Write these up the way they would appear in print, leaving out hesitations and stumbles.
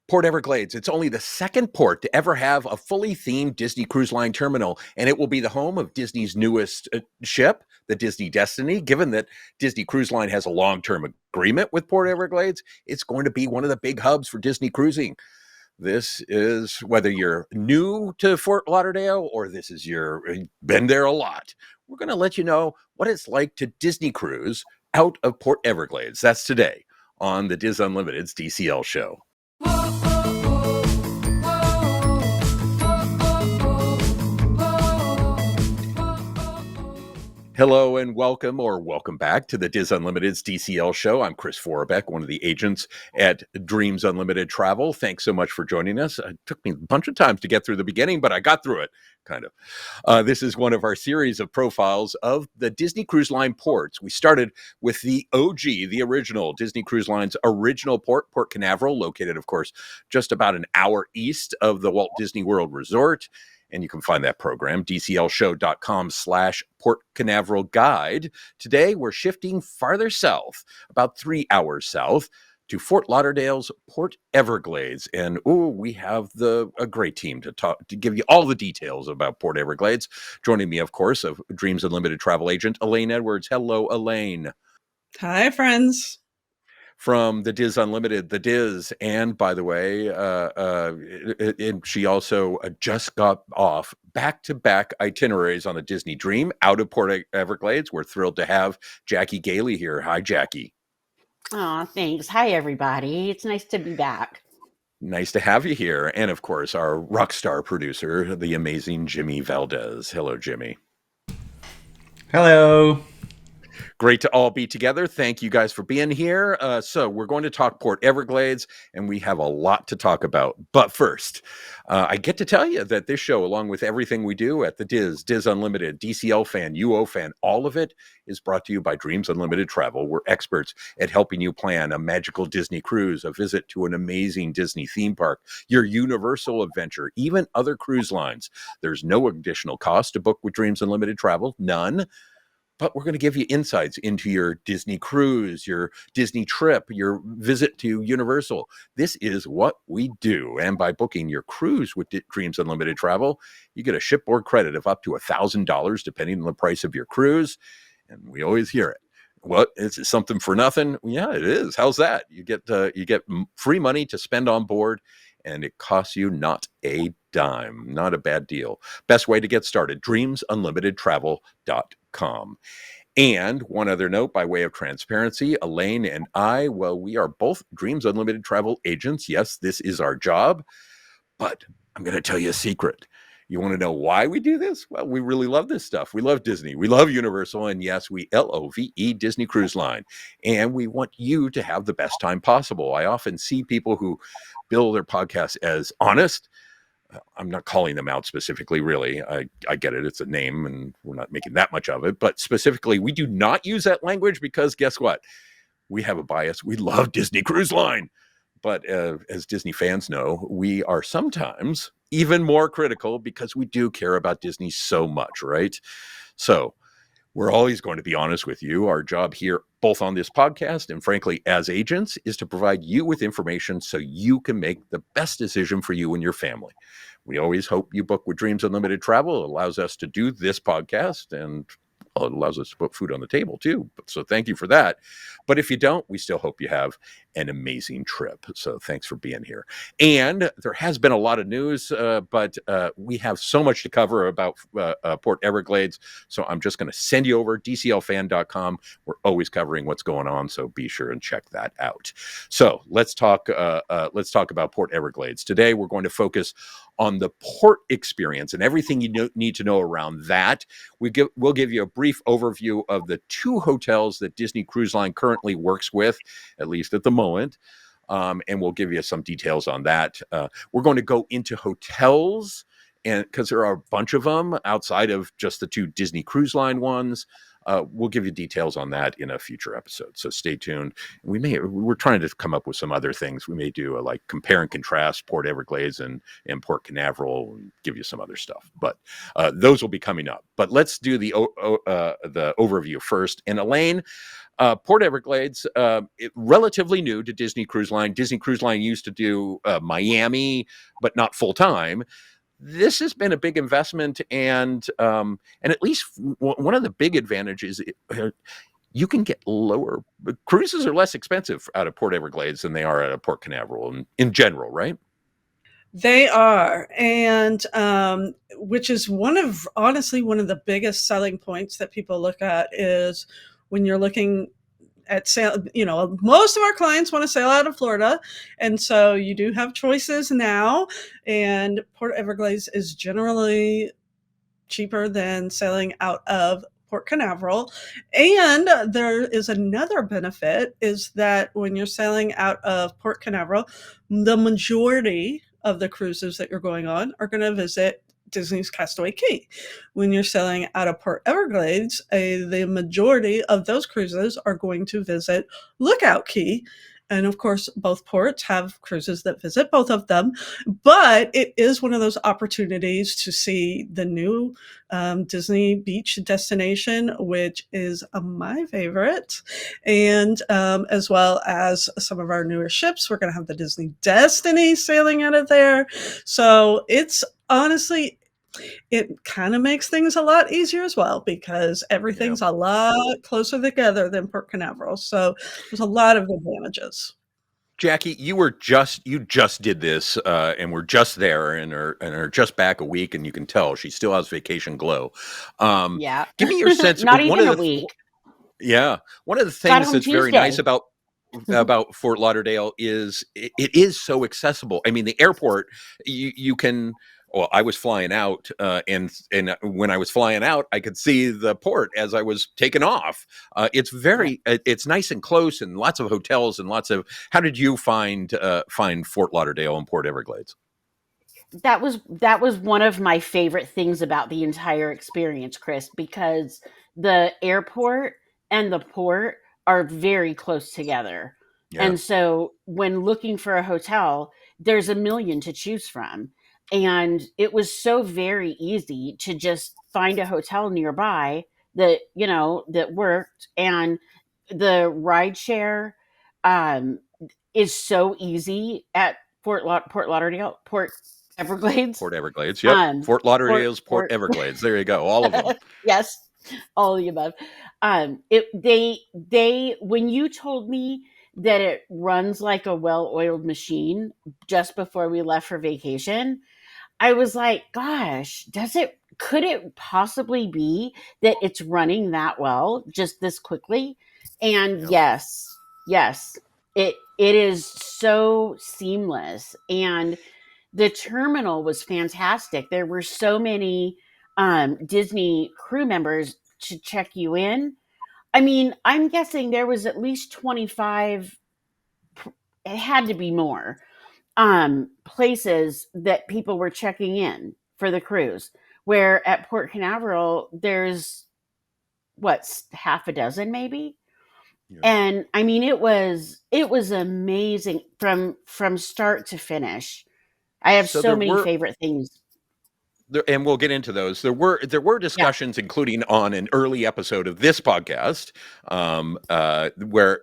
Port Everglades, it's only the second port to ever have a fully themed Disney Cruise Line terminal, and it will be the home of Disney's newest ship, the Disney Destiny. Given that Disney Cruise Line has a long-term agreement with Port Everglades, it's going to be one of the big hubs for Disney cruising. This is whether you're new to Fort Lauderdale or this is been there a lot. We're going to let you know what it's like to Disney cruise out of Port Everglades. That's today on the DIS Unlimited's DCL Show. Hello and welcome back to the DIS Unlimited's DCL Show. I'm Chris Forbeck, one of the agents at Dreams Unlimited Travel. Thanks so much for joining us. It took me a bunch of times to get through the beginning, but I got through it, kind of. This is one of our series of profiles of the Disney Cruise Line ports. We started with the OG, the original Disney Cruise Line's original port, Port Canaveral, located, of course, just about an hour east of the Walt Disney World Resort. And you can find that program, dclshow.com/Port Canaveral Guide. Today, we're shifting farther south, about 3 hours south, to Fort Lauderdale's Port Everglades. And we have a great team to give you all the details about Port Everglades. Joining me, of course, of Dreams Unlimited travel agent Elaine Edwards. Hello, Elaine. Hi, friends. From the DIS Unlimited, the DIS, and by the way, she also just got off back-to-back itineraries on the Disney Dream out of Port Everglades. We're thrilled to have Jackie Gailey here. Hi, Jackie. Oh, thanks. Hi, everybody. It's nice to be back. Nice to have you here. And of course, our rock star producer, the amazing Jimmy Valdez. Hello, Jimmy. Hello. Great to all be together. Thank you guys for being here. So we're going to talk Port Everglades, and we have a lot to talk about. But first, I get to tell you that this show, along with everything we do at the DIS Unlimited, DCL Fan, UO Fan, all of it is brought to you by Dreams Unlimited Travel. We're experts at helping you plan a magical Disney cruise, a visit to an amazing Disney theme park, your Universal adventure, even other cruise lines. There's no additional cost to book with Dreams Unlimited Travel, none. But we're going to give you insights into your Disney cruise, your Disney trip, your visit to Universal. This is what we do. And by booking your cruise with Dreams Unlimited Travel, you get a shipboard credit of up to $1,000, depending on the price of your cruise. And we always hear it. What? Is it something for nothing? Yeah, it is. How's that? You get free money to spend on board, and it costs you not a dime. Not a bad deal. Best way to get started, dreamsunlimitedtravel.com. And one other note by way of transparency, Elaine and I, well, we are both Dreams Unlimited travel agents. Yes, this is our job, but I'm going to tell you a secret. You want to know why we do this? Well, we really love this stuff. We love Disney. We love Universal. And yes, we LOVE Disney Cruise Line. And we want you to have the best time possible. I often see people who bill their podcasts as honest. I'm not calling them out specifically, really. I get it. It's a name, and we're not making that much of it. But specifically, we do not use that language because guess what? We have a bias. We love Disney Cruise Line. But as Disney fans know, we are sometimes even more critical because we do care about Disney so much, right? So we're always going to be honest with you. Our job here, both on this podcast and frankly, as agents, is to provide you with information so you can make the best decision for you and your family. We always hope you book with Dreams Unlimited Travel. It allows us to do this podcast, and it allows us to put food on the table too. So thank you for that. But if you don't, we still hope you have an amazing trip. So thanks for being here. And there has been a lot of news, but we have so much to cover about Port Everglades. So I'm just going to send you over dclfan.com. We're always covering what's going on, so be sure and check that out. So let's talk about Port Everglades. Today we're going to focus on the port experience and everything you need to know around that. We'll give you a brief overview of the 2 hotels that Disney Cruise Line currently works with, at least at the moment, and we'll give you some details on that. We're going to go into hotels, and because there are a bunch of them outside of just the 2 Disney Cruise Line ones. We'll give you details on that in a future episode, so stay tuned. We're trying to come up with some other things. We may do like compare and contrast Port Everglades and Port Canaveral, and give you some other stuff. But those will be coming up. But let's do the overview first. And Elaine, Port Everglades, relatively new to Disney Cruise Line. Disney Cruise Line used to do Miami, but not full time. This has been a big investment, and at least one of the big advantages, you can get lower cruises are less expensive out of Port Everglades than they are out of Port Canaveral in general, right? They are, and which is honestly one of the biggest selling points that people look at is when you're looking at sail. Most of our clients want to sail out of Florida, and so you do have choices now. And Port Everglades is generally cheaper than sailing out of Port Canaveral. And there is another benefit is that when you're sailing out of Port Canaveral, the majority of the cruises that you're going on are going to visit Disney's Castaway Cay. When you're sailing out of Port Everglades, the majority of those cruises are going to visit Lookout Cay. And of course, both ports have cruises that visit both of them. But it is one of those opportunities to see the new Disney beach destination, which is my favorite. And as well as some of our newer ships. We're going to have the Disney Destiny sailing out of there. So it's honestly, it kind of makes things a lot easier as well because everything's a lot closer together than Port Canaveral. So there's a lot of advantages. Jackie, you just did this, and we're just there, and are just back a week, and you can tell she still has vacation glow. Yeah. Give me your sense. Not even a week. One of the Got things home that's very nice Tuesday. about Fort Lauderdale is it is so accessible. I mean, the airport, you can. Well, I was flying out, and when I was flying out, I could see the port as I was taking off. It's it's nice and close, and lots of hotels and lots of. How did you find Fort Lauderdale and Port Everglades? That was one of my favorite things about the entire experience, Chris, because the airport and the port are very close together. Yeah. And so when looking for a hotel, there's a million to choose from. And it was so very easy to just find a hotel nearby that, that worked. And the ride share um, is so easy at Port Lauderdale, Port Everglades. Port Everglades. Yep. Fort Lauderdale's Port Port. Everglades. There you go. All of them. Yes, all of the above. They when you told me that it runs like a well-oiled machine just before we left for vacation, I was like, gosh, could it possibly be that it's running that well just this quickly? And Yep. yes, it is so seamless. And the terminal was fantastic. There were so many Disney crew members to check you in. I mean, I'm guessing there was at least 25, it had to be more, places that people were checking in for the cruise. Where at Port Canaveral, there's half a dozen maybe. Yeah. And I mean, it was amazing from start to finish. I have so many favorite things. And we'll get into those. There were discussions, including on an early episode of this podcast, where,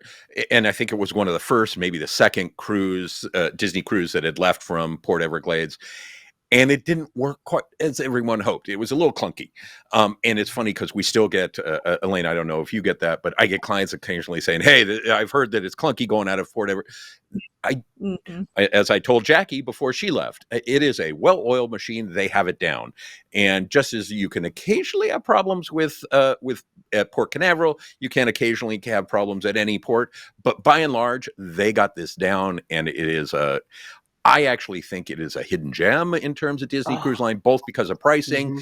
and I think it was one of the first, maybe the second cruise, Disney cruise that had left from Port Everglades. And it didn't work quite as everyone hoped. It was a little clunky. And it's funny because we still get, Elaine, I don't know if you get that, but I get clients occasionally saying, hey, I've heard that it's clunky going out of Fort Everglades. As I told Jackie before she left, it is a well-oiled machine. They have it down. And just as you can occasionally have problems with at Port Canaveral, you can occasionally have problems at any port. But by and large, they got this down, and it is I actually think it is a hidden gem in terms of Disney Cruise Line, both because of pricing,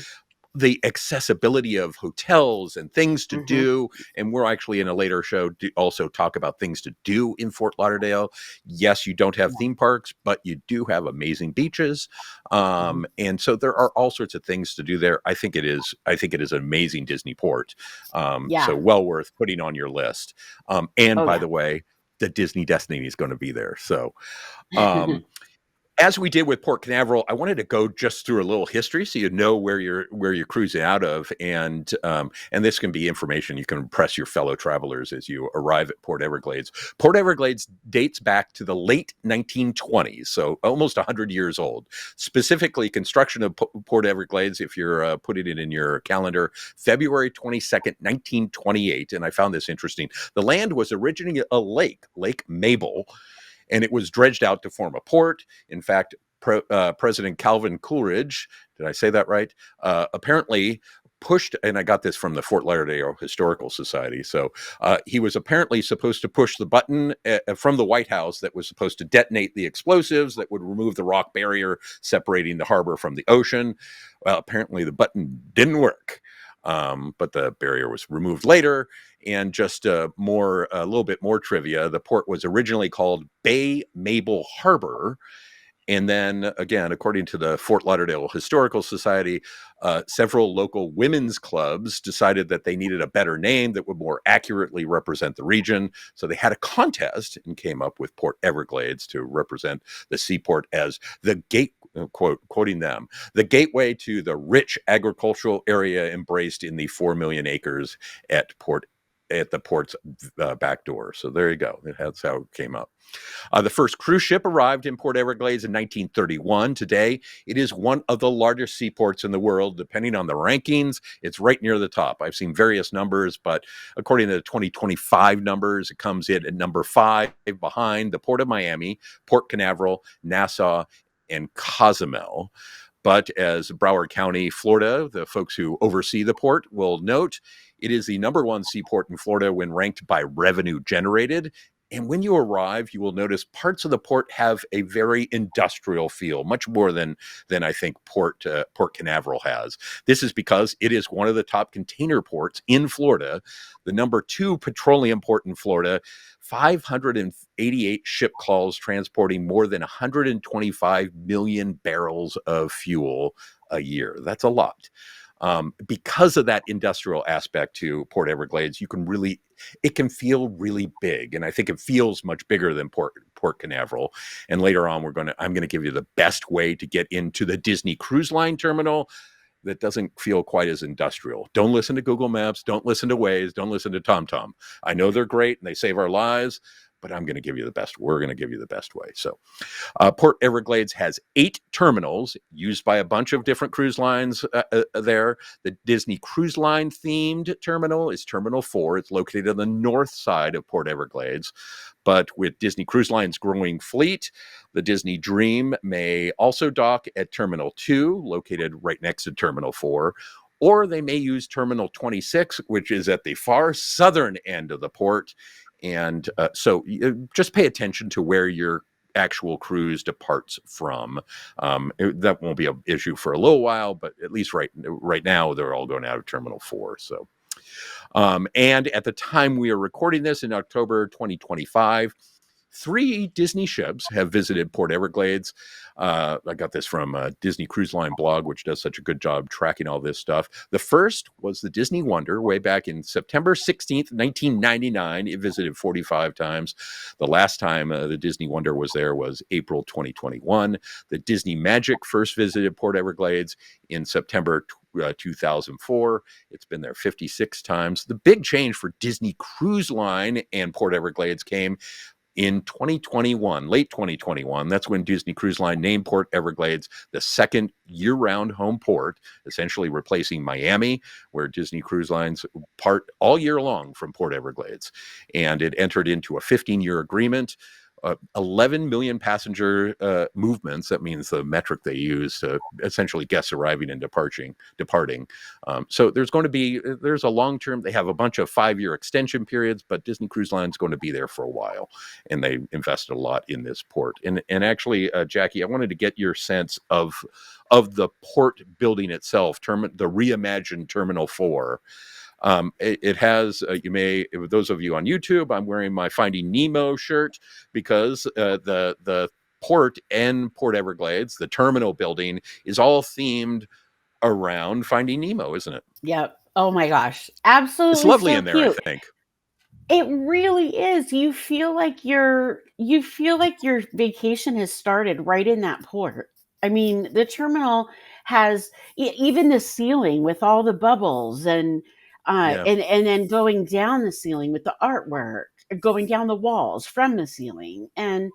the accessibility of hotels and things to do. And we're actually in a later show also talk about things to do in Fort Lauderdale. Yes, you don't have theme parks, but you do have amazing beaches. And so there are all sorts of things to do there. I think it is an amazing Disney port. So well worth putting on your list. By the way, the Disney Destiny is going to be there. So as we did with Port Canaveral, I wanted to go just through a little history so you know where you're cruising out of, and this can be information you can impress your fellow travelers as you arrive at Port Everglades. Port Everglades dates back to the late 1920s, so almost 100 years old. Specifically, construction of Port Everglades, if you're putting it in your calendar, February 22nd, 1928, and I found this interesting. The land was originally a lake, Lake Mabel, and it was dredged out to form a port. In fact, President Calvin Coolidge, did I say that right? Apparently pushed, and I got this from the Fort Lauderdale Historical Society. So he was apparently supposed to push the button from the White House that was supposed to detonate the explosives that would remove the rock barrier separating the harbor from the ocean. Well, apparently the button didn't work. But the barrier was removed later. And just a little bit more trivia, the port was originally called Bay Mabel Harbor. And then again, according to the Fort Lauderdale Historical Society, several local women's clubs decided that they needed a better name that would more accurately represent the region. So they had a contest and came up with Port Everglades to represent the seaport as the gate, quoting them, the gateway to the rich agricultural area embraced in the 4 million acres at the port's back door. So there you go. That's how it came up. The first cruise ship arrived in Port Everglades in 1931. Today, it is one of the largest seaports in the world. Depending on the rankings, it's right near the top. I've seen various numbers, but according to the 2025 numbers, it comes in at number 5 behind the Port of Miami, Port Canaveral, Nassau, and Cozumel. But as Broward County, Florida, the folks who oversee the port will note, it is the number 1 seaport in Florida when ranked by revenue generated. And when you arrive, you will notice parts of the port have a very industrial feel, much more than I think Port Canaveral has. This is because it is one of the top container ports in Florida, the number 2 petroleum port in Florida, 588 ship calls transporting more than 125 million barrels of fuel a year. That's a lot. Because of that industrial aspect to Port Everglades, it can feel really big. And I think it feels much bigger than Port Canaveral. And later on, I'm going to give you the best way to get into the Disney Cruise Line terminal that doesn't feel quite as industrial. Don't listen to Google Maps. Don't listen to Waze. Don't listen to TomTom. I know they're great and they save our lives, but we're going to give you the best way. So Port Everglades has 8 terminals used by a bunch of different cruise lines there. The Disney Cruise Line themed terminal is Terminal 4. It's located on the north side of Port Everglades. But with Disney Cruise Line's growing fleet, the Disney Dream may also dock at Terminal 2, located right next to Terminal 4. Or they may use Terminal 26, which is at the far southern end of the port. And so just pay attention to where your actual cruise departs from. That won't be an issue for a little while, but at least right now, they're all going out of Terminal 4. So, and at the time we are recording this in October 2025, 3 Disney ships have visited Port Everglades. I got this from Disney Cruise Line blog, which does such a good job tracking all this stuff. The first was the Disney Wonder way back in September 16th, 1999. It visited 45 times. The last time the Disney Wonder was there was April 2021. The Disney Magic first visited Port Everglades in September 2004. It's been there 56 times. The big change for Disney Cruise Line and Port Everglades came in 2021, late 2021. That's when Disney Cruise Line named Port Everglades the second year-round home port, essentially replacing Miami, where Disney Cruise Lines part all year long from Port Everglades. And it entered into a 15-year agreement. 11 million passenger movements. That means the metric they use to essentially guests arriving and departing. So there's a long-term, they have a bunch of 5-year extension periods, but Disney Cruise Line is going to be there for a while. And they invested a lot in this port. And actually, Jackie, I wanted to get your sense of the port building itself, the reimagined Terminal 4. It has, those of you on YouTube, I'm wearing my Finding Nemo shirt because the port and Port Everglades, the terminal building, is all themed around Finding Nemo, isn't it? Yep. Oh my gosh. Absolutely. It's lovely so in there, cute. I think. It really is. You feel like your vacation has started right in that port. I mean, the terminal has even the ceiling with all the bubbles, Yeah. and then going down the ceiling with the artwork, going down the walls from the ceiling, and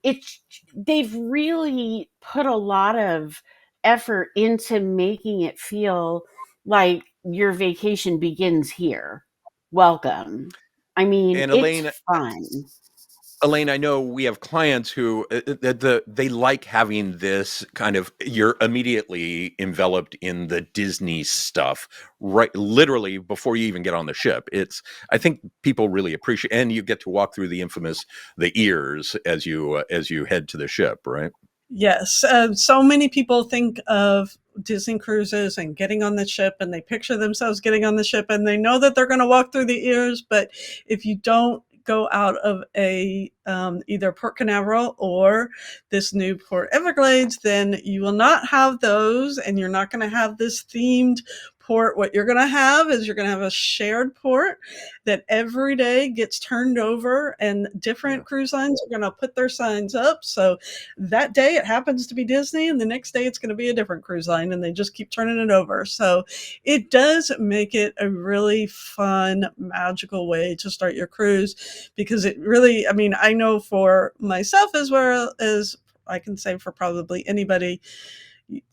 it's they've really put a lot of effort into making it feel like your vacation begins here. Welcome. I mean, And it's Elaine, fun. I know we have clients who they like having this kind of, you're immediately enveloped in the Disney stuff, right? Literally before you even get on the ship. I think people really appreciate, and you get to walk through the ears as you head to the ship, right? Yes. So many people think of Disney cruises and getting on the ship, and they picture themselves getting on the ship, and they know that they're going to walk through the ears. But if you don't go out of a either Port Canaveral or this new Port Everglades, then you will not have those, and you're not going to have this themed port. What you're going to have is you're going to have a shared port that every day gets turned over, and Yeah. different cruise lines are going to put their signs up. So that day it happens to be Disney, and the next day it's going to be a different cruise line, and they just keep turning it over. So it does make it a really fun, magical way to start your cruise, because it really, I mean, I know for myself as well as I can say for probably anybody,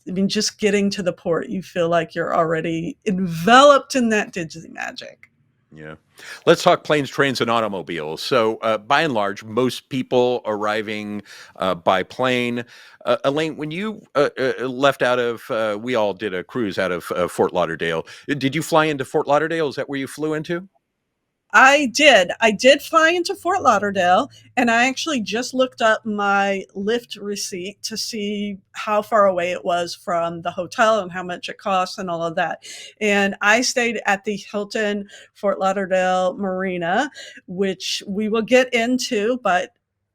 I mean, just getting to the port, you feel like you're already enveloped in that Disney magic. Yeah. Let's talk planes, trains, and automobiles. So, by and large, most people arriving by plane. Elaine, when you left out of, we all did a cruise out of Fort Lauderdale. Did you fly into Fort Lauderdale? Is that where you flew into? I did. I did fly into Fort Lauderdale, and I actually just looked up my Lyft receipt to see how far away it was from the hotel and how much it costs and all of that. And I stayed at the Hilton Fort Lauderdale Marina, which we will get into, but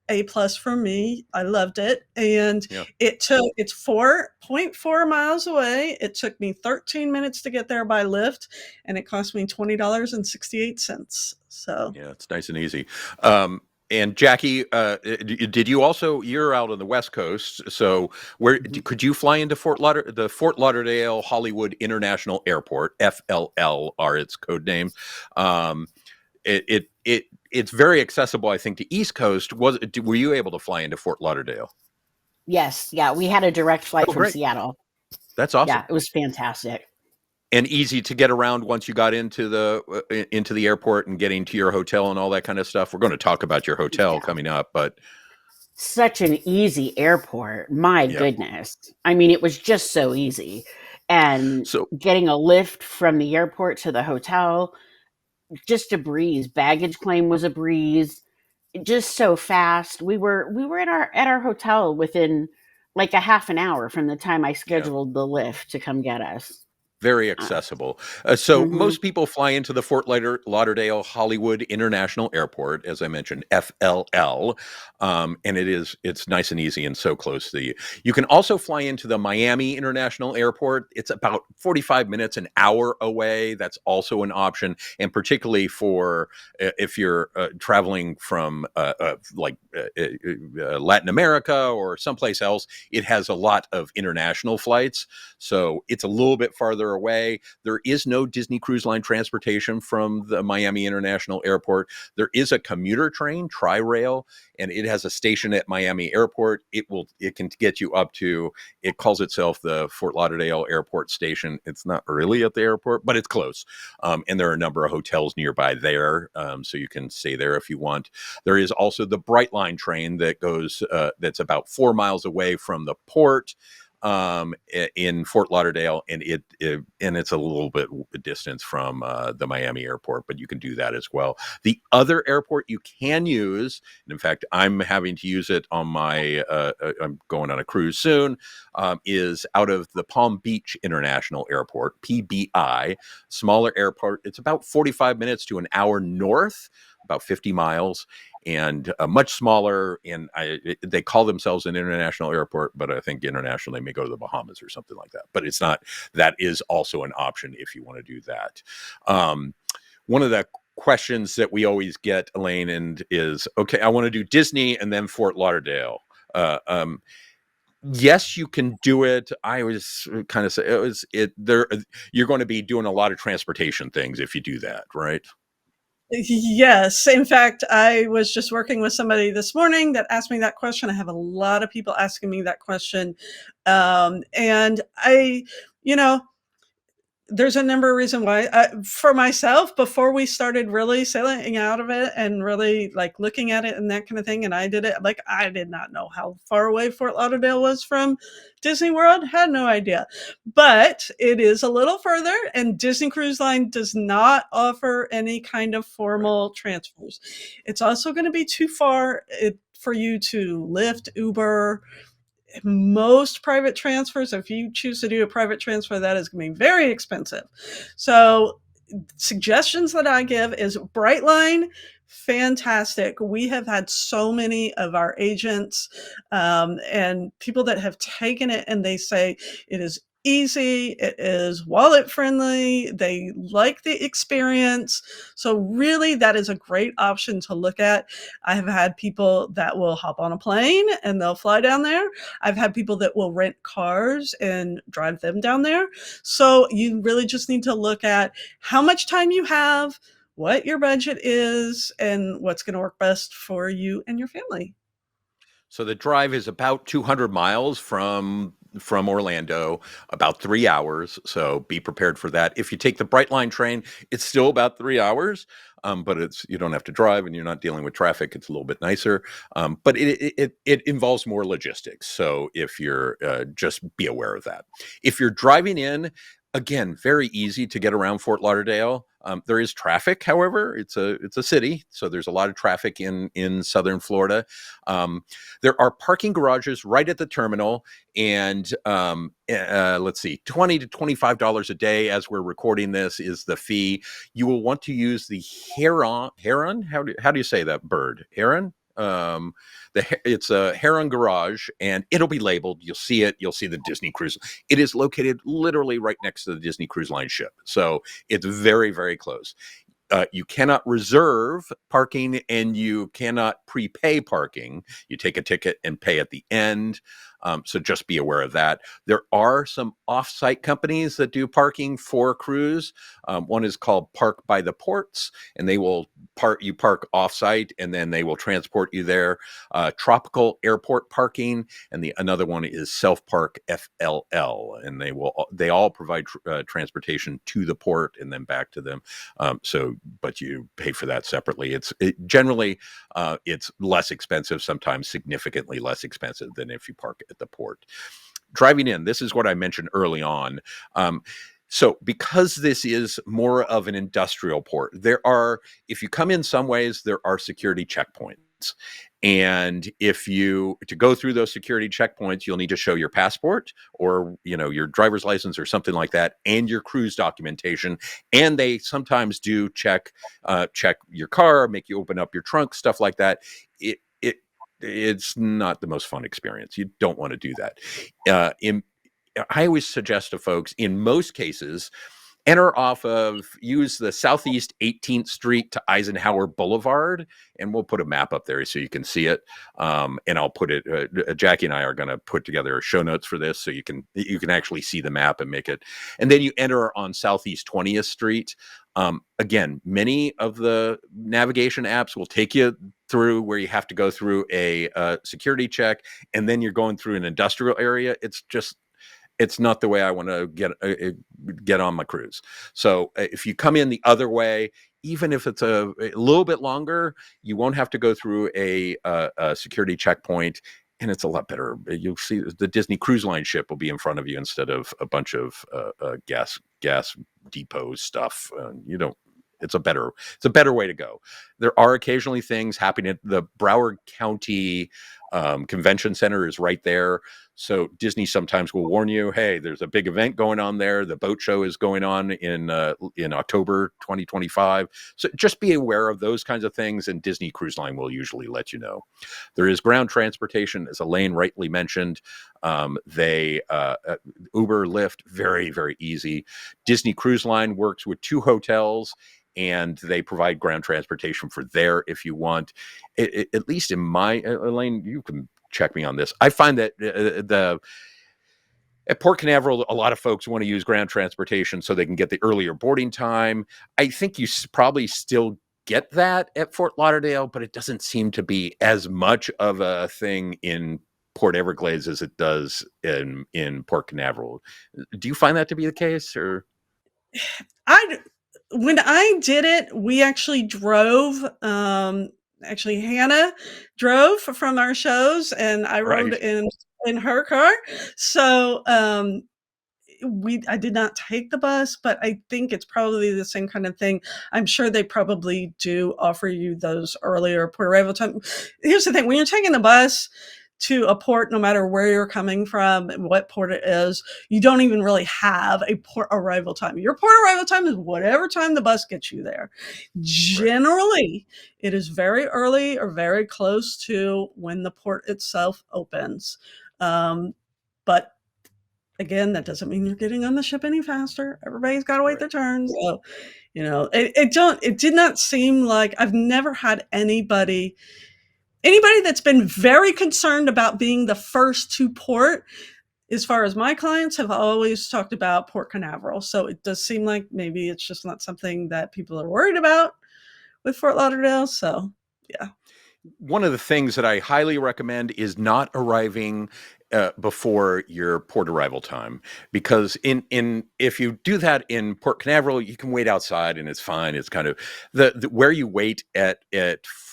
A plus for me. I loved it. And Yeah. it's 4.4 miles away. It took me 13 minutes to get there by Lyft, and it cost me $20.68. So Yeah, it's nice and easy. And Jackie, did you also? You're out on the West Coast, so could you fly into the Fort Lauderdale Hollywood International Airport (FLL) are its code name? Um, it's very accessible, I think, to East Coast. Were you able to fly into Fort Lauderdale? Yes, yeah, we had a direct flight Oh, from great! Seattle. That's awesome. Yeah, it was fantastic. And easy to get around once you got into the airport and getting to your hotel and all that kind of stuff. We're going to talk about your hotel Yeah. coming up, but Such an easy airport. My yeah. goodness. I mean, it was just so easy. And So getting a lift from the airport to the hotel, just a breeze. Baggage claim was a breeze. Just so fast. We were at our hotel within like a half an hour from the time I yeah. scheduled the lift to come get us. Very Uh, accessible. So mhm. most people fly into the Lauderdale Hollywood International Airport, as I mentioned, FLL, and it's nice and easy and so close to you. You can also fly into the Miami International Airport. It's about 45 minutes, an hour away. That's also an option, and particularly for if you're traveling from Latin America or someplace else, it has a lot of international flights. So it's a little bit farther away. There is no Disney Cruise Line transportation from the Miami International Airport. There is a commuter train, Tri-Rail, and it has a station at Miami Airport. It can get you up to, it calls itself the Fort Lauderdale Airport Station. It's not really at the airport, but it's close. And there are a number of hotels nearby there, so you can stay there if you want. There is also the Brightline train that goes, that's about 4 miles away from the port in Fort Lauderdale, and it's a little bit distance from the Miami airport, but you can do that as well. The other airport you can use, and in fact, I'm having to use it on I'm going on a cruise soon, is out of the Palm Beach International Airport, PBI, smaller airport. It's about 45 minutes to an hour north, about 50 miles, and much smaller. And they call themselves an international airport, but I think internationally they may go to the Bahamas or something like that. But it's not. That is also an option if you want to do that. One of the questions that we always get, Elaine, and is, okay, I want to do Disney and then Fort Lauderdale. Yes, you can do it. I was kind of say you're going to be doing a lot of transportation things if you do that, right? Yes. In fact, I was just working with somebody this morning that asked me that question. I have a lot of people asking me that question. And you know, there's a number of reasons why. For myself, before we started really sailing out of it and really like looking at it and that kind of thing, and I did it, like I did not know how far away Fort Lauderdale was from Disney World. Had no idea, but it is a little further, and Disney Cruise Line does not offer any kind of formal transfers. It's also going to be too far for you to Lyft, Uber. Most private transfers, if you choose to do a private transfer, that is going to be very expensive. So suggestions that I give is Brightline. Fantastic. We have had so many of our agents and people that have taken it, and they say it is easy, it is wallet friendly, they like the experience. So really that is a great option to look at. I have had people that will hop on a plane and they'll fly down there. I've had people that will rent cars and drive them down there. So you really just need to look at how much time you have, what your budget is, and what's going to work best for you and your family. So the drive is about 200 miles from Orlando, about 3 hours. So be prepared for that. If you take the Brightline train, it's still about 3 hours, but you don't have to drive and you're not dealing with traffic. It's a little bit nicer, but it involves more logistics. So if you're just be aware of that. If you're driving in, again, very easy to get around Fort Lauderdale. There is traffic, however. It's a city, so there's a lot of traffic in southern Florida. There are parking garages right at the terminal, and let's see, $20 to $25 a day as we're recording this is the fee. You will want to use the Heron. How do you say that bird? Heron. It's a Heron garage, and it'll be labeled. You'll see it. You'll see the Disney Cruise. It is located literally right next to the Disney Cruise Line ship, so it's very, very close. You cannot reserve parking and you cannot prepay parking. You take a ticket and pay at the end. So just be aware of that. There are some off-site companies that do parking for cruise. One is called Park by the Ports, and they will park off-site, and then they will transport you there. Tropical Airport Parking, and another one is Self Park FLL, and they all provide transportation to the port and then back to them. But you pay for that separately. Generally it's less expensive, sometimes significantly less expensive than if you park at the port. Driving in, this is what I mentioned early on. So because this is more of an industrial port, if you come in some ways, there are security checkpoints. And to go through those security checkpoints, you'll need to show your passport or, your driver's license or something like that, and your cruise documentation. And they sometimes do check your car, make you open up your trunk, stuff like that. It's not the most fun experience. You don't want to do that. I always suggest to folks, in most cases, use the Southeast 18th Street to Eisenhower Boulevard, and we'll put a map up there so you can see it. And I'll put it. Jackie and I are going to put together show notes for this so you can actually see the map and make it. And then you enter on Southeast 20th Street. Again, many of the navigation apps will take you through where you have to go through a security check, and then you're going through an industrial area. It's not the way I want to get on my cruise. So if you come in the other way, even if it's a little bit longer, you won't have to go through a security checkpoint, and it's a lot better. You'll see the Disney Cruise Line ship will be in front of you instead of a bunch of gas depot stuff. It's a better way to go. There are occasionally things happening at the Broward County Convention center is right there. So Disney sometimes will warn you, hey, there's a big event going on there. The boat show is going on in October 2025. So just be aware of those kinds of things, and Disney Cruise Line will usually let you know. There is ground transportation, as Elaine rightly mentioned. They Uber, Lyft, very, very easy. Disney Cruise Line works with 2 hotels, and they provide ground transportation for there if you want. At least in my, Elaine, you can check me on this. I find that at Port Canaveral, a lot of folks want to use ground transportation so they can get the earlier boarding time. I think you probably still get that at Fort Lauderdale, but it doesn't seem to be as much of a thing in Port Everglades as it does in Port Canaveral. Do you find that to be the case, or? When I did it, we actually drove. Actually, Hannah drove from our shows, and I rode Right. in her car. So I did not take the bus, but I think it's probably the same kind of thing. I'm sure they probably do offer you those earlier port arrival time. Here's the thing: when you're taking the bus to a port, no matter where you're coming from and what port it is, you don't even really have a port arrival time. Your port arrival time is whatever time the bus gets you there. Generally, it is very early or very close to when the port itself opens. But again, that doesn't mean you're getting on the ship any faster. Everybody's got to wait their turn. So, it did not seem like I've never had anybody that's been very concerned about being the first to port. As far as my clients have always talked about Port Canaveral. So it does seem like maybe it's just not something that people are worried about with Fort Lauderdale. So, yeah. One of the things that I highly recommend is not arriving before your port arrival time, because if you do that in Port Canaveral, you can wait outside and it's fine. It's kind of the where you wait at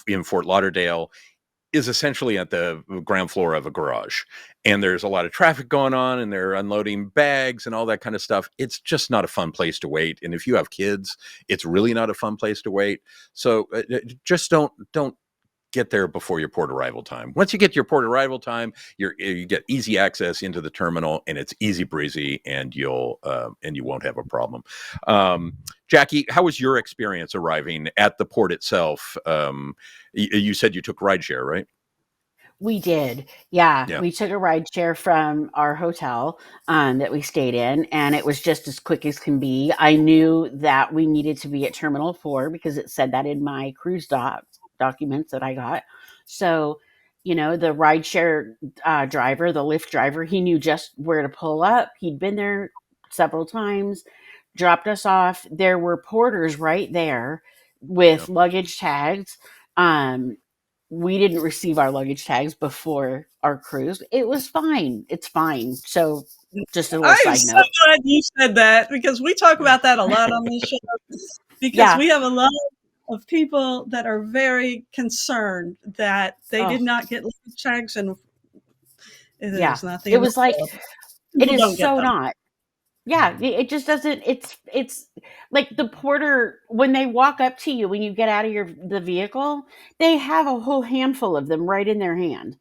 in Fort Lauderdale is essentially at the ground floor of a garage, and there's a lot of traffic going on, and they're unloading bags and all that kind of stuff. It's just not a fun place to wait, and if you have kids, it's really not a fun place to wait. So just don't get there before your port arrival time. Once you get your port arrival time, you get easy access into the terminal, and it's easy breezy, and you won't have a problem. Jackie, how was your experience arriving at the port itself? You said you took rideshare, right? We did. Yeah. Yeah. We took a ride share from our hotel that we stayed in, and it was just as quick as can be. I knew that we needed to be at Terminal 4 because it said that in my cruise documents that I got. So, the rideshare driver, the Lyft driver, he knew just where to pull up. He'd been there several times, dropped us off. There were porters right there with luggage tags. We didn't receive our luggage tags before our cruise. It was fine. It's fine. So, just a little I'm side so note. glad you said that, because we talk about that a lot on this show, because Yeah. we have a lot of people that are very concerned that they did not get luggage tags, and it Yeah. is nothing. It was like, it People is don't get so them. not. Yeah, it just doesn't. It's like the porter, when they walk up to you when you get out of the vehicle, they have a whole handful of them right in their hand.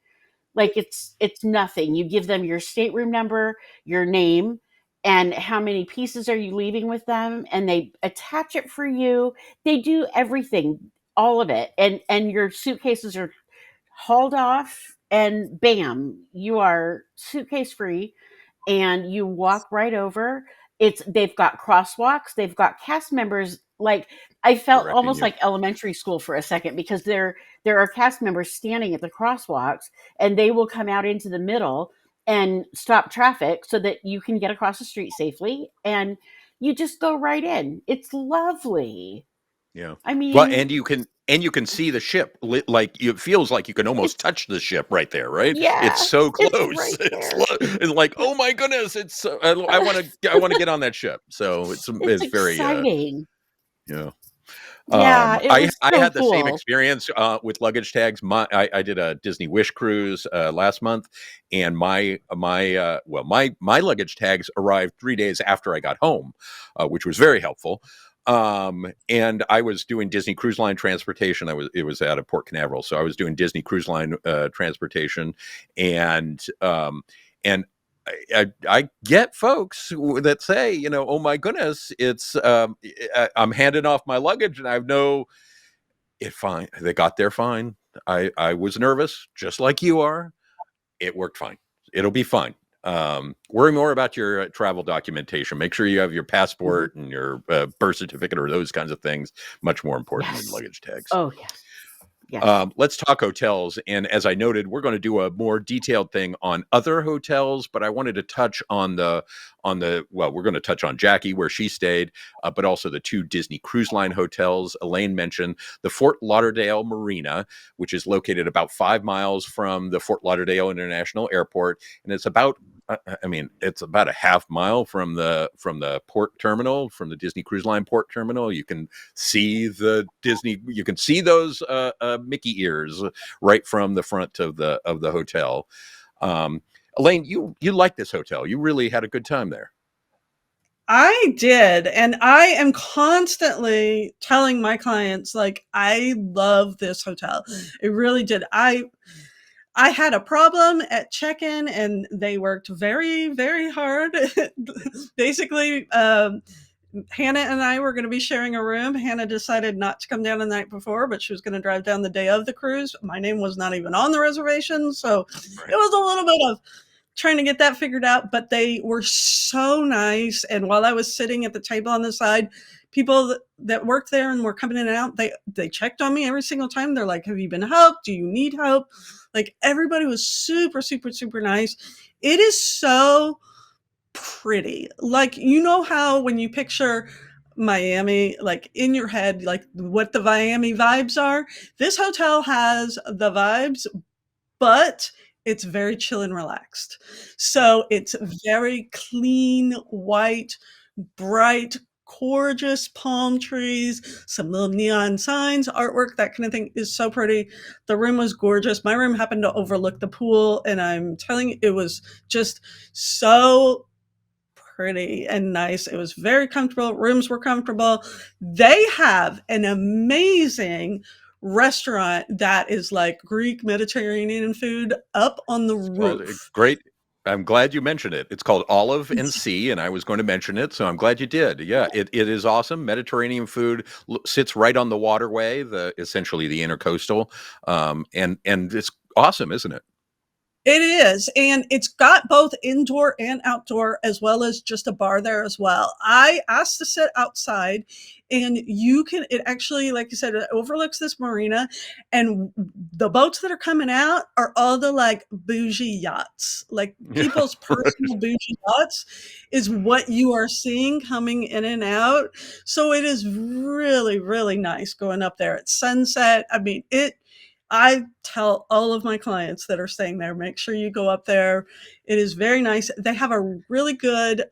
Like it's nothing. You give them your stateroom number, your name, and how many pieces are you leaving with them, and they attach it for you. They do everything, all of it, and your suitcases are hauled off, and bam, you are suitcase free, and you walk right over. They've got crosswalks, they've got cast members. Like, I felt Directing almost you. like elementary school for a second, because there are cast members standing at the crosswalks, and they will come out into the middle and stop traffic so that you can get across the street safely, and you just go right in. It's lovely. Yeah. I Well, mean, and you can see the ship. Like, it feels like you can almost it's touch the ship right there, right? It's yeah, so it's close. right there. It's like, oh my goodness! I want to get on that ship. So It's it's very exciting. yeah. Yeah, it was I so had the same cool. experience with luggage tags. I did a Disney Wish cruise last month, and my luggage tags arrived 3 days after I got home, which was very helpful. And I was doing Disney Cruise Line transportation. It was out of Port Canaveral, so I was doing Disney Cruise Line transportation, and I get folks that say, oh my goodness, it's I'm handing off my luggage and I know it fine. They got there fine. I was nervous, just like you are. It worked fine. It'll be fine. Worry more about your travel documentation. Make sure you have your passport and your birth certificate or those kinds of things. Much more important than luggage tags. Oh, yes. Yes. Let's talk hotels. And as I noted, we're going to do a more detailed thing on other hotels, but I wanted to touch on well, we're going to touch on Jackie, where she stayed, but also the 2 Disney Cruise Line hotels. Elaine mentioned the Fort Lauderdale Marina, which is located about 5 miles from the Fort Lauderdale International Airport. And it's about a half mile from the port terminal, from the Disney Cruise Line port terminal. You can see those Mickey ears right from the front of the hotel. Elaine, you like this hotel. You really had a good time there. I did. And I am constantly telling my clients, like, I love this hotel. It really did. I had a problem at check-in and they worked very, very hard. Basically, Hannah and I were going to be sharing a room. Hannah decided not to come down the night before, but she was going to drive down the day of the cruise. My name was not even on the reservation. So it was a little bit of trying to get that figured out, but they were so nice. And while I was sitting at the table on the side, people that worked there and were coming in and out, they checked on me every single time. They're like, have you been helped? Do you need help? Like, everybody was super, super, super nice. It is so pretty. Like, how when you picture Miami, like in your head, like what the Miami vibes are, this hotel has the vibes, but it's very chill and relaxed. So it's very clean, white, bright, gorgeous palm trees, some little neon signs, artwork, that kind of thing is so pretty. The room was gorgeous. My room happened to overlook the pool, and I'm telling you, it was just so pretty and nice. It was very comfortable. Rooms were comfortable. They have an amazing restaurant that is like Greek Mediterranean food up on the roof. Great. I'm glad you mentioned it. It's called Olive and Sea, and I was going to mention it, so I'm glad you did. Yeah, it is awesome. Mediterranean food sits right on the waterway, essentially the intercoastal, and it's awesome, isn't it? It is, and it's got both indoor and outdoor, as well as just a bar there as well. I asked to sit outside, and it actually, like you said, it overlooks this marina, and the boats that are coming out are all the like bougie yachts, like people's personal bougie yachts is what you are seeing coming in and out. So it is really, really nice going up there at sunset. I mean, I tell all of my clients that are staying there, make sure you go up there. It is very nice. They have a really good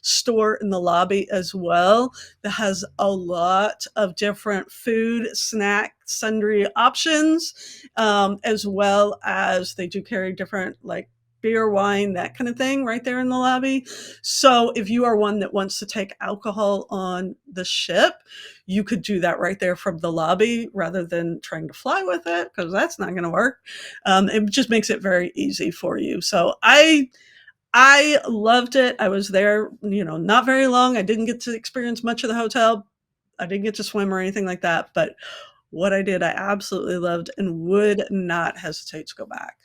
store in the lobby as well that has a lot of different food, snack, sundry options, as well as they do carry different like beer, wine, that kind of thing right there in the lobby. So if you are one that wants to take alcohol on the ship, you could do that right there from the lobby rather than trying to fly with it, because that's not going to work. It just makes it very easy for you. So I loved it. I was there, not very long. I didn't get to experience much of the hotel. I didn't get to swim or anything like that. But what I did, I absolutely loved and would not hesitate to go back.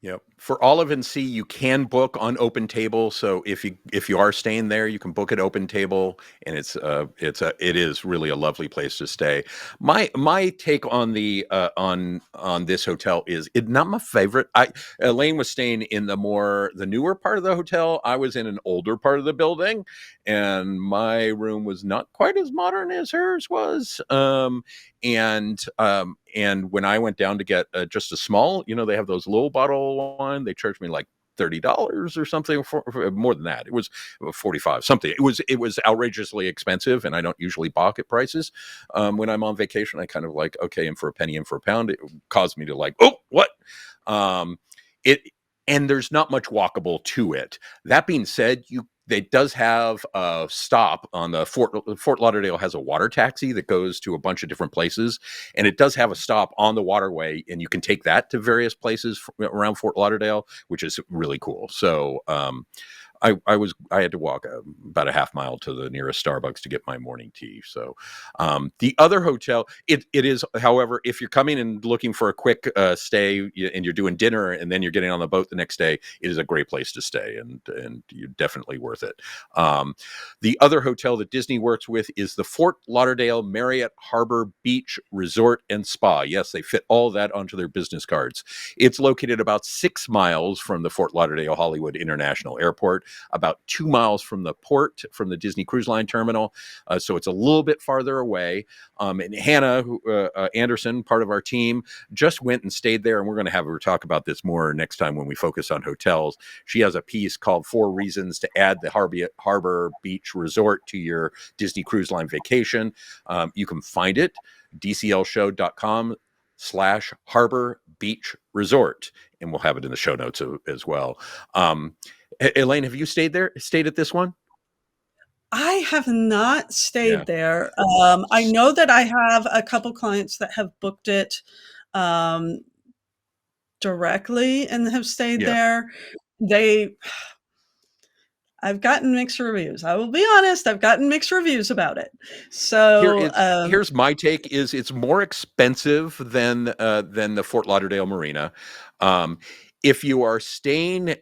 Yep. For Olive and Sea, you can book on Open Table. So if you are staying there, you can book at Open Table, and it is really a lovely place to stay. My take on the on this hotel is it's not my favorite. Elaine was staying in the newer part of the hotel. I was in an older part of the building, and my room was not quite as modern as hers was. And when I went down to get just a small, they have those little bottle of wine. They charged me like $30 or something for more than that. It was 45 something. It was outrageously expensive, and I don't usually balk at prices. When I'm on vacation, I kind of like, okay, in for a penny, in for a pound. It caused me to like, oh, what? And there's not much walkable to it. That being said, It does have a stop on the Fort Lauderdale has a water taxi that goes to a bunch of different places, and it does have a stop on the waterway, and you can take that to various places around Fort Lauderdale, which is really cool. So I had to walk about a half mile to the nearest Starbucks to get my morning tea. So the other hotel, it is, however, if you're coming and looking for a quick stay and you're doing dinner and then you're getting on the boat the next day, it is a great place to stay, and you're definitely worth it. The other hotel that Disney works with is the Fort Lauderdale Marriott Harbor Beach Resort and Spa. Yes, they fit all that onto their business cards. It's located about 6 miles from the Fort Lauderdale Hollywood International Airport, about 2 miles from the port, from the Disney Cruise Line terminal. So it's a little bit farther away. And Hannah Anderson, part of our team, just went and stayed there. And we're going to have her talk about this more next time when we focus on hotels. She has a piece called 4 Reasons to Add the Harbor Beach Resort to Your Disney Cruise Line Vacation. You can find it, dclshow.com/Harbor Beach Resort. And we'll have it in the show notes as well. Elaine, have you stayed at this one? I have not stayed Yeah. there. I know that I have a couple clients that have booked it directly and have stayed Yeah. there. I've gotten mixed reviews. I will be honest, I've gotten mixed reviews about it. So, Here's my take: is it's more expensive than the Fort Lauderdale Marina. If you are staying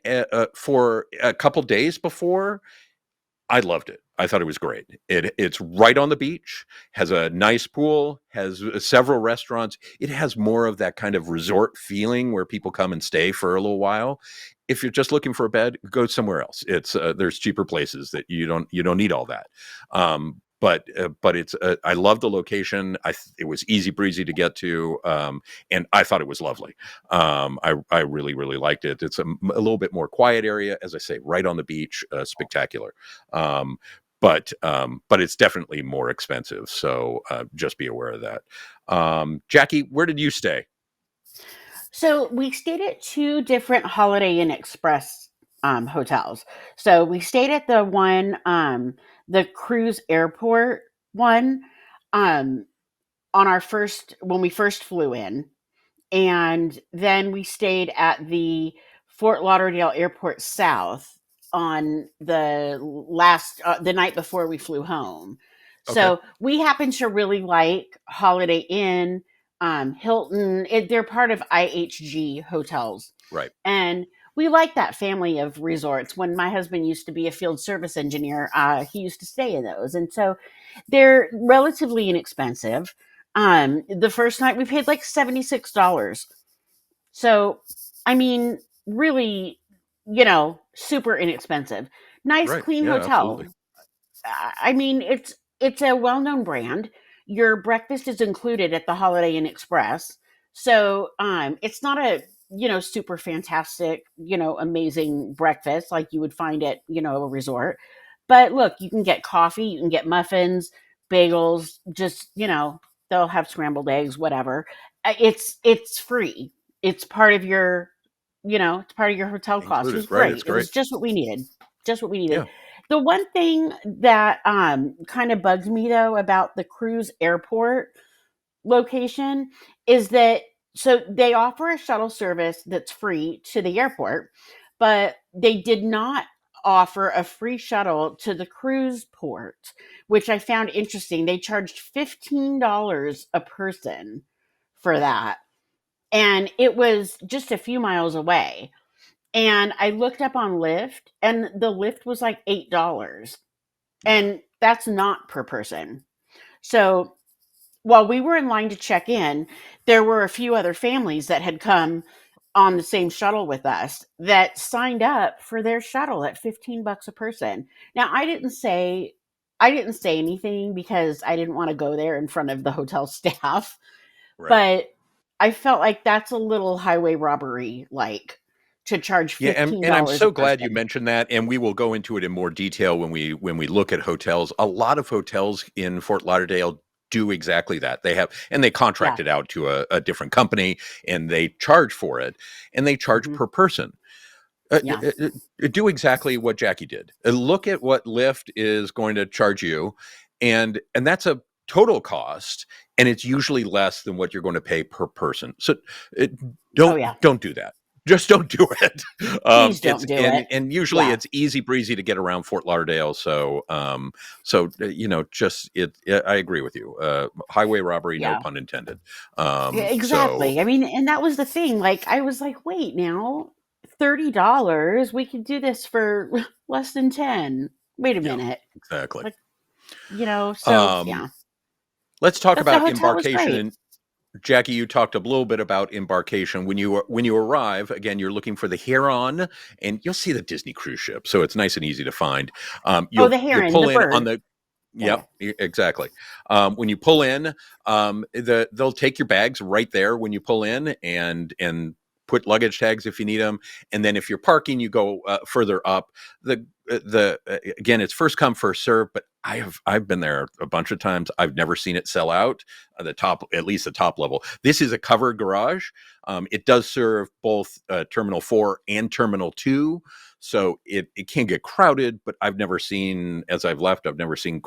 for a couple days before, I loved it. I thought it was great. It's right on the beach, has a nice pool, has several restaurants. It has more of that kind of resort feeling where people come and stay for a little while. If you're just looking for a bed, go somewhere else. It's there's cheaper places that you don't need all that. But it's I love the location. It was easy breezy to get to, and I thought it was lovely. I really liked it. It's a little bit more quiet area, as I say, right on the beach, spectacular. But it's definitely more expensive. So just be aware of that. Jackie, where did you stay? So we stayed at 2 different Holiday Inn Express hotels. So we stayed at the one, the cruise airport one, on when we first flew in. And then we stayed at the Fort Lauderdale Airport South on the night before we flew home. Okay. So we happen to really like Holiday Inn, Hilton. They're part of IHG hotels. Right. And we like that family of resorts. When my husband used to be a field service engineer, he used to stay in those. And so they're relatively inexpensive. The first night we paid like $76. So, I mean, really, super inexpensive. Nice, Right. clean Yeah, hotel. absolutely. I mean, it's a well-known brand. Your breakfast is included at the Holiday Inn Express. So, it's not a, super fantastic, amazing breakfast like you would find at, a resort. But look, you can get coffee, you can get muffins, bagels, just, they'll have scrambled eggs, whatever. It's free. It's part of your, it's part of your hotel cost. It was Included. Right. It's great. It great. was just what we needed. Just what we needed. Yeah. The one thing that kind of bugs me though about the cruise airport location is that, so they offer a shuttle service that's free to the airport, but they did not offer a free shuttle to the cruise port, which I found interesting. They charged $15 a person for that. And it was just a few miles away. And I looked up on Lyft, and the Lyft was like $8. And that's not per person. So while we were in line to check in, there were a few other families that had come on the same shuttle with us that signed up for their shuttle at $15 a person. Now, I didn't say anything because I didn't want to go there in front of the hotel staff, Right. but I felt like that's a little highway robbery, like to charge Yeah, $15 and I'm a so glad you person. mentioned that, and we will go into it in more detail when we look at hotels. A lot of hotels in Fort Lauderdale do exactly that. They Yeah. contract it out to a different company, and they charge for it, and they charge Hmm. per person. Yeah. Do exactly what Jackie did. Look at what Lyft is going to charge you, and that's a total cost, and it's usually less than what you're going to pay per person. So it, Oh yeah. don't do that. Just don't do it. Please It's don't do it. and usually Yeah. it's easy breezy to get around Fort Lauderdale. So just it. I agree with you. Highway robbery, no Yeah. pun intended. Yeah, So exactly. I mean, and that was the thing. Like, I was like, wait, now $30, we could do this for less than 10. Wait a yeah, minute. exactly. Like, you know, so Um, yeah. let's talk But the about hotel was embarkation. great. And Jackie, you talked a little bit about embarkation. When you arrive, again, you're looking for the Huron, and you'll see the Disney cruise ship. So it's nice and easy to find. Oh, the You'll heron, the pull in on bird. the. Yeah. Yep, exactly. When you pull in, they'll take your bags right there when you pull in, and put luggage tags if you need them. And then if you're parking, you go further up. The again, it's first come first serve. But I've been there a bunch of times. I've never seen it sell out. The top, at least the top level. This is a covered garage. It does serve both Terminal 4 and Terminal 2. So it can get crowded, but I've never seen, as I've left, I've never seen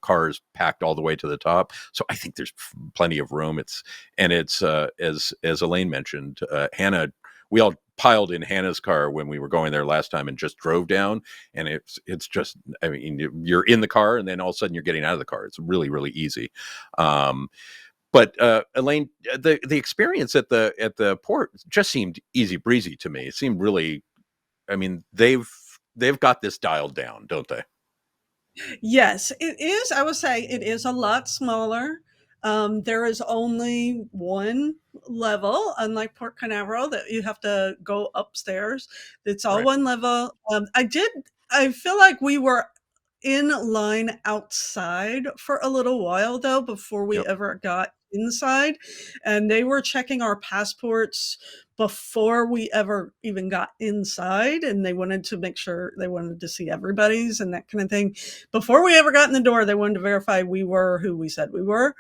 cars packed all the way to the top. So I think there's plenty of room. It's as Elaine mentioned, Hannah, we all piled in Hannah's car when we were going there last time and just drove down. And it's just, I mean, you're in the car and then all of a sudden you're getting out of the car. It's really, really easy. But Elaine, the experience at the port just seemed easy breezy to me. It seemed really, I mean, they've got this dialed down, don't they? Yes, it is. I would say it is a lot smaller. There is only one level, unlike Port Canaveral, that you have to go upstairs. It's all Right. one level. I feel like we were in line outside for a little while, though, before we Yep. ever got inside. And they were checking our passports before we ever even got inside. And they wanted to make sure, they wanted to see everybody's and that kind of thing before we ever got in the door. They wanted to verify we were who we said we were.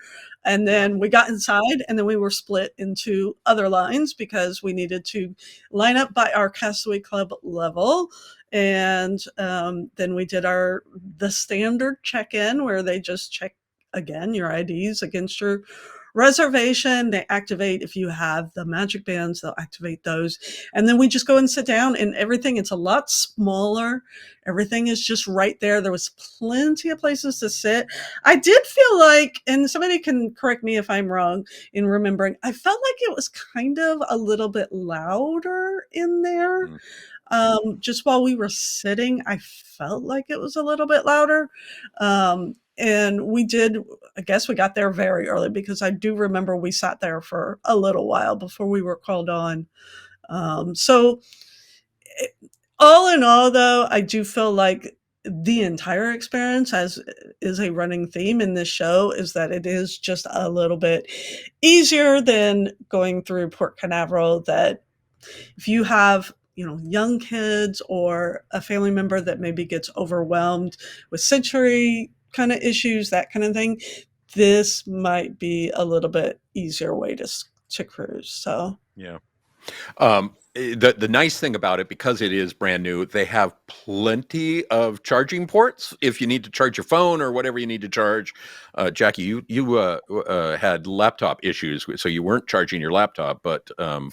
And Yeah. then we got inside, and then we were split into other lines because we needed to line up by our Castaway Club level. And then we did the standard check-in, where they just check again your IDs against your reservation. They activate, if you have the magic bands, they'll activate those. And then we just go and sit down, and everything, it's a lot smaller. Everything is just right there. There was plenty of places to sit. I did feel like, and somebody can correct me if I'm wrong in remembering, I felt like it was kind of a little bit louder in there. Mm. Just while we were sitting, I felt like it was a little bit louder. And we did, I guess we got there very early, because I do remember we sat there for a little while before we were called on. So all in all, though, I do feel like the entire experience, as is a running theme in this show, is that it is just a little bit easier than going through Port Canaveral. That if you have, young kids or a family member that maybe gets overwhelmed with sensory kind of issues, that kind of thing, this might be a little bit easier way to cruise. So Yeah. The nice thing about it, because it is brand new, they have plenty of charging ports if you need to charge your phone or whatever you need to charge. Jackie, you had laptop issues, so you weren't charging your laptop. But No,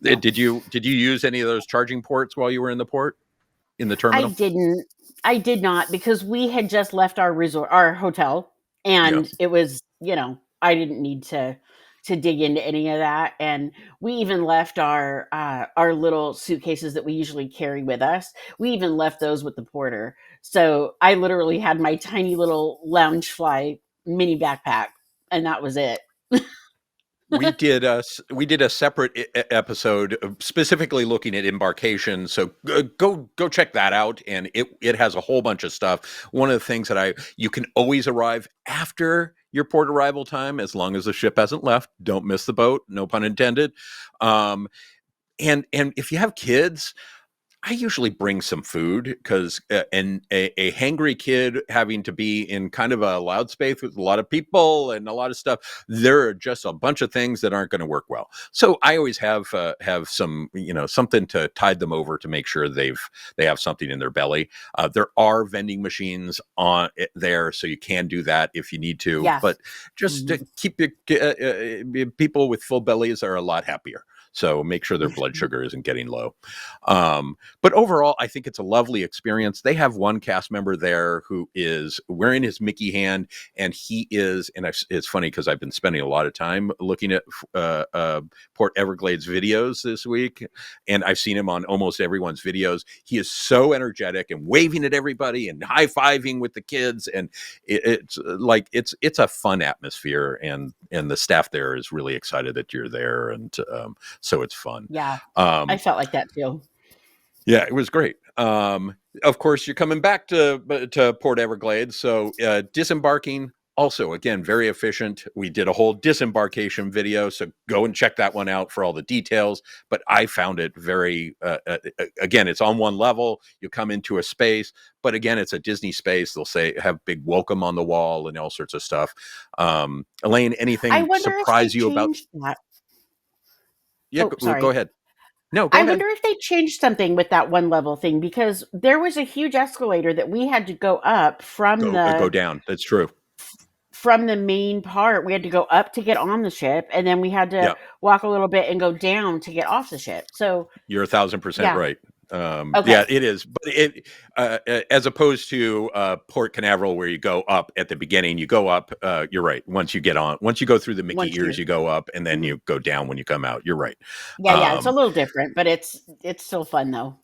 did you use any of those charging ports while you were in the port, in the I terminal? didn't. I did not, because we had just left our hotel, Yeah. and it was, I didn't need to dig into any of that. And we even left our little suitcases that we usually carry with us. We even left those with the porter. So I literally had my tiny little Loungefly mini backpack, and that was it. We did a separate episode specifically looking at embarkation. So go check that out, and it has a whole bunch of stuff. One of the things that you can always arrive after your port arrival time, as long as the ship hasn't left. Don't miss the boat, no pun intended. And if you have kids, I usually bring some food because and a hangry kid having to be in kind of a loud space with a lot of people and a lot of stuff, there are just a bunch of things that aren't going to work well. So I always have some, something to tide them over to make sure they have something in their belly. There are vending machines on there, so you can do that if you need to. Yes. But just to Mhm. keep people with full bellies are a lot happier. So make sure their blood sugar isn't getting low. But overall, I think it's a lovely experience. They have one cast member there who is wearing his Mickey hand, and he is, and it's funny because I've been spending a lot of time looking at Port Everglades videos this week, and I've seen him on almost everyone's videos. He is so energetic and waving at everybody and high fiving with the kids, and it's a fun atmosphere, and the staff there is really excited that you're there, and so it's fun. Yeah, I Um, felt like that too. yeah, it was great. Of course, you're coming back to Port Everglades, so disembarking also again very efficient. We did a whole disembarkation video, so go and check that one out for all the details. But I found it very again, it's on one level. You come into a space, but again, it's a Disney space. They'll say have big welcome on the wall and all sorts of stuff. Elaine, I anything wonder if they surprise you about? changed that. Yeah, Oh, go sorry. ahead. No, go I ahead. wonder if they changed something with that one level thing because there was a huge escalator that we had to go up Go down. That's true. from the main part. We had to go up to get on the ship, and then we had to Yeah. walk a little bit and go down to get off the ship. So, You're 1,000% yeah. right. Okay. Yeah, it is. But as opposed to Port Canaveral, where you go up at the beginning, you go up. You're right. Once you go through the Mickey Once ears, you you go up, and then Mhm. you go down when you come out. You're right. Yeah, it's a Um, little different, but it's still fun though.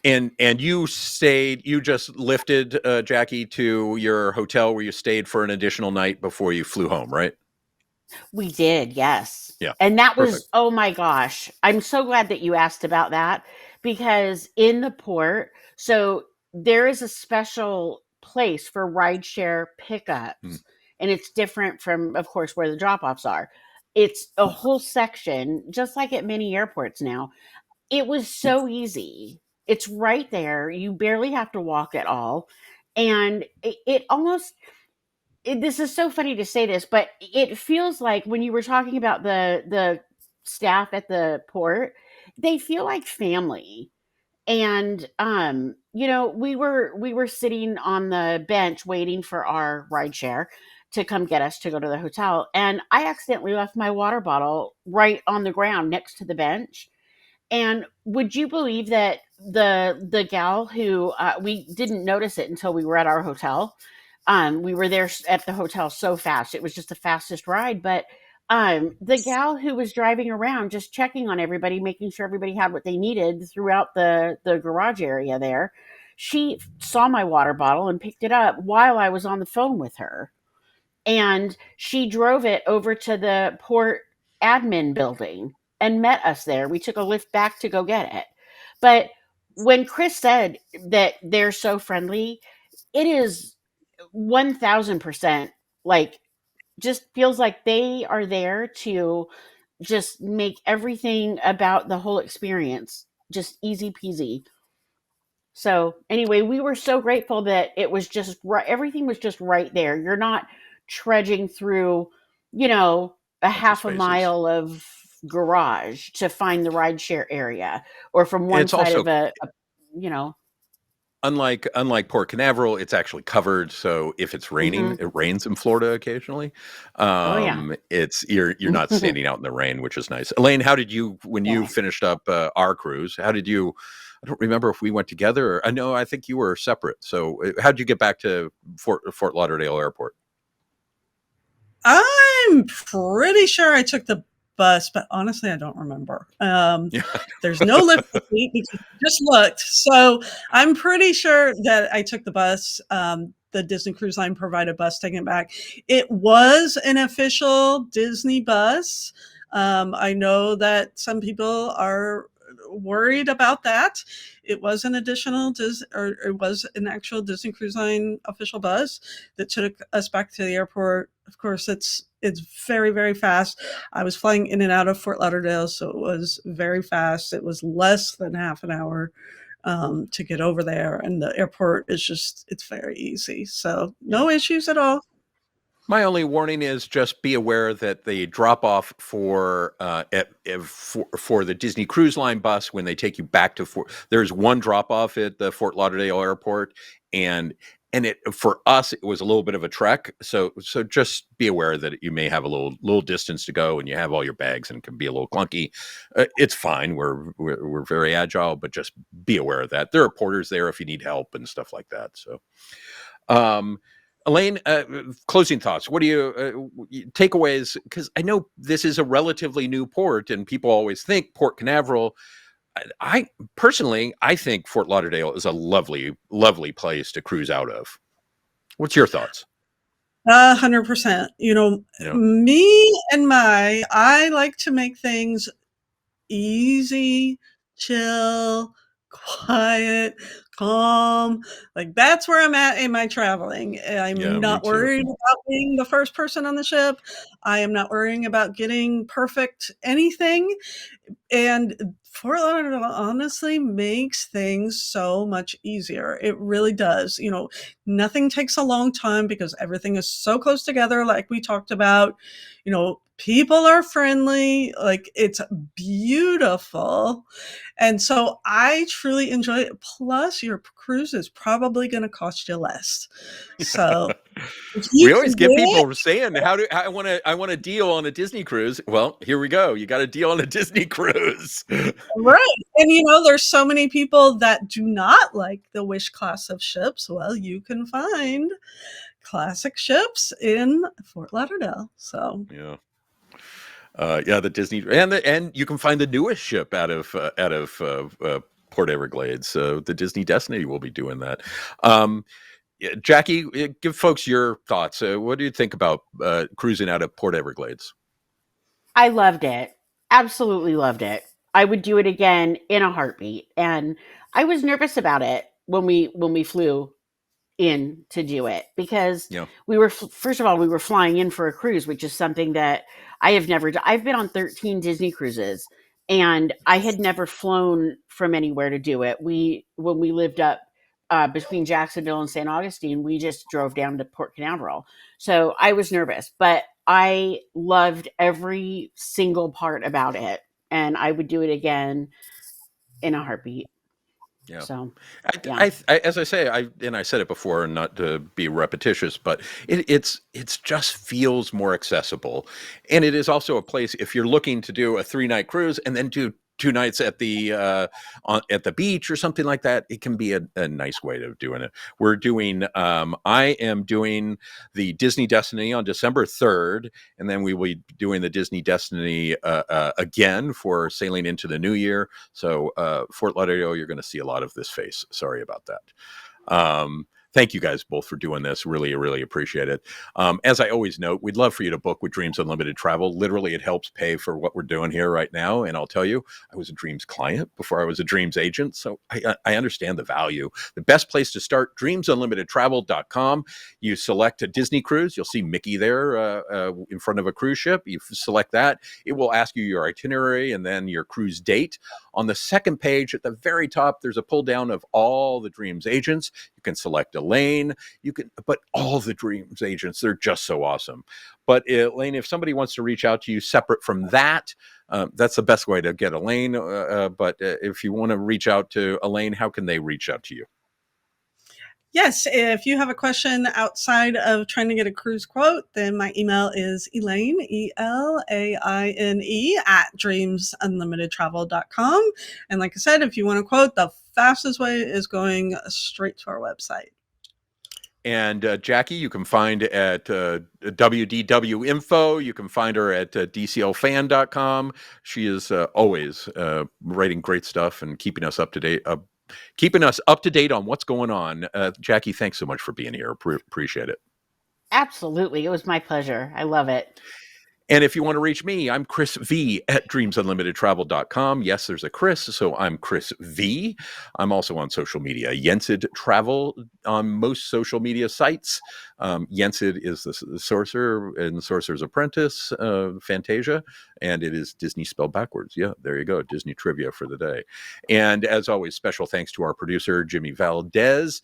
and you just lifted Jackie to your hotel where you stayed for an additional night before you flew home, right? We did, yes. Yeah. And that Perfect. was, oh my gosh. I'm so glad that you asked about that because in the port, so there is a special place for rideshare Mm. pickups. And it's different from, of course, where the drop offs are. It's a whole section, just like at many airports now. It was so easy. It's right there. You barely have to walk at all. And it almost this is so funny to say this, but it feels like when you were talking about the staff at the port, they feel like family. And we were sitting on the bench waiting for our ride share to come get us to go to the hotel, and I accidentally left my water bottle right on the ground next to the bench. And would you believe that the gal who we didn't notice it until we were at our hotel. We were there at the hotel so fast; it was just the fastest ride. But the gal who was driving around, just checking on everybody, making sure everybody had what they needed throughout the garage area there, she saw my water bottle and picked it up while I was on the phone with her, and she drove it over to the port admin building and met us there. We took a lift back to go get it. But when Chris said that they're so friendly, it is 1000% like just feels like they are there to just make everything about the whole experience just easy peasy. So anyway, we were so grateful that it was just right. Everything was just right there. You're not trudging through, a Bunch of half a spaces. mile of garage to find the rideshare area, or from one It's side also of a you know. unlike Port Canaveral, it's actually covered. So if it's raining, Mhm. it rains in Florida occasionally. Oh yeah. It's you're not standing out in the rain, which is nice. Elaine, how did you when you Yeah. finished up our cruise? How did you? I don't remember if we went together. Or, I know I think you were separate. So how did you get back to Fort Lauderdale Airport? I'm pretty sure I took the bus, but honestly, I don't remember. Yeah. There's no lift receipt because I just looked. So I'm pretty sure that I took the bus. The Disney Cruise Line provided bus taking it back. It was an official Disney bus. I know that some people are worried about that. It was an additional or it was an actual Disney Cruise Line official bus that took us back to the airport. Of course, it's very very fast. I was flying in and out of Fort Lauderdale, so it was very fast. It was less than half an hour. to get over there. And the airport is it's very easy. So no issues at all. My only warning is just be aware that the drop off for the Disney Cruise Line bus when they take you back to there's one drop off at the Fort Lauderdale airport, and it for us it was a little bit of a trek. So just be aware that you may have a little distance to go, and you have all your bags, and it can be a little clunky. It's fine. We're very agile, but just be aware of that. There are porters there if you need help and stuff like that. So. Elaine, closing thoughts. What do you takeaways? Because I know this is a relatively new port, and people always think Port Canaveral. I personally, I think Fort Lauderdale is a lovely, lovely place to cruise out of. What's your thoughts? 100%. Me and I like to make things easy, chill, quiet, calm. Like that's where I'm at in my traveling. I'm not worried about being the first person on the ship. I am not worrying about getting perfect anything. And Fort Lauderdale honestly makes things so much easier. It really does. Nothing takes a long time because everything is so close together, like we talked about. People are friendly, like it's beautiful. And so I truly enjoy it. Plus, your cruise is probably going to cost you less. So we always get people saying, I want a deal on a Disney cruise. Well, here we go. You got a deal on a Disney cruise. Right. And there's so many people that do not like the Wish class of ships. Well, you can find classic ships in Fort Lauderdale. So the Disney and you can find the newest ship out of Port Everglades. So the Disney Destiny will be doing that. Jackie, give folks your thoughts. What do you think about cruising out of Port Everglades? I loved it. Absolutely loved it. I would do it again in a heartbeat. And I was nervous about it when we flew in to do it because we were first of all we were flying in for a cruise, which is something that I have never done. I've been on 13 Disney cruises and I had never flown from anywhere to do it. When we lived up between Jacksonville and St. Augustine, we just drove down to Port Canaveral. So I was nervous, but I loved every single part about it, and I would do it again in a heartbeat. Yeah. So, I as I say, I said it before, and not to be repetitious, but it's just feels more accessible, and it is also a place if you're looking to do a 3-night cruise and then do 2 nights at the beach or something like that. It can be a nice way of doing it. We're doing. I am doing the Disney Destiny on December 3rd, and then we will be doing the Disney Destiny again for sailing into the new year. So Fort Lauderdale, you're going to see a lot of this face. Sorry about that. Thank you guys both for doing this. Really, really appreciate it. As I always note, we'd love for you to book with Dreams Unlimited Travel. Literally, it helps pay for what we're doing here right now. And I'll tell you, I was a Dreams client before I was a Dreams agent. So I understand the value. The best place to start, dreamsunlimitedtravel.com. You select a Disney cruise. You'll see Mickey there in front of a cruise ship. You select that. It will ask you your itinerary and then your cruise date. On the second page at the very top, there's a pull down of all the Dreams agents. You can select Elaine. But all the Dreams agents, they're just so awesome. But Elaine, if somebody wants to reach out to you separate from that, that's the best way to get Elaine. But if you want to reach out to Elaine, how can they reach out to you? Yes, if you have a question outside of trying to get a cruise quote, then my email is Elaine, ELAINE, at dreamsunlimitedtravel.com. And like I said, if you want to quote, the fastest way is going straight to our website. And Jackie, you can find at WDW Info. You can find her at DCLFan.com. She is always writing great stuff and keeping us up to date on what's going on. Jackie, thanks so much for being here. Appreciate it. Absolutely. It was my pleasure. I love it. And if you want to reach me, I'm Chris V at dreamsunlimitedtravel.com. Yes, there's a Chris, so I'm Chris V. I'm also on social media, Yensid Travel on most social media sites. Yensid is the sorcerer in Sorcerer's Apprentice, Fantasia, and it is Disney spelled backwards. Yeah, there you go. Disney trivia for the day. And as always, special thanks to our producer, Jimmy Valdez.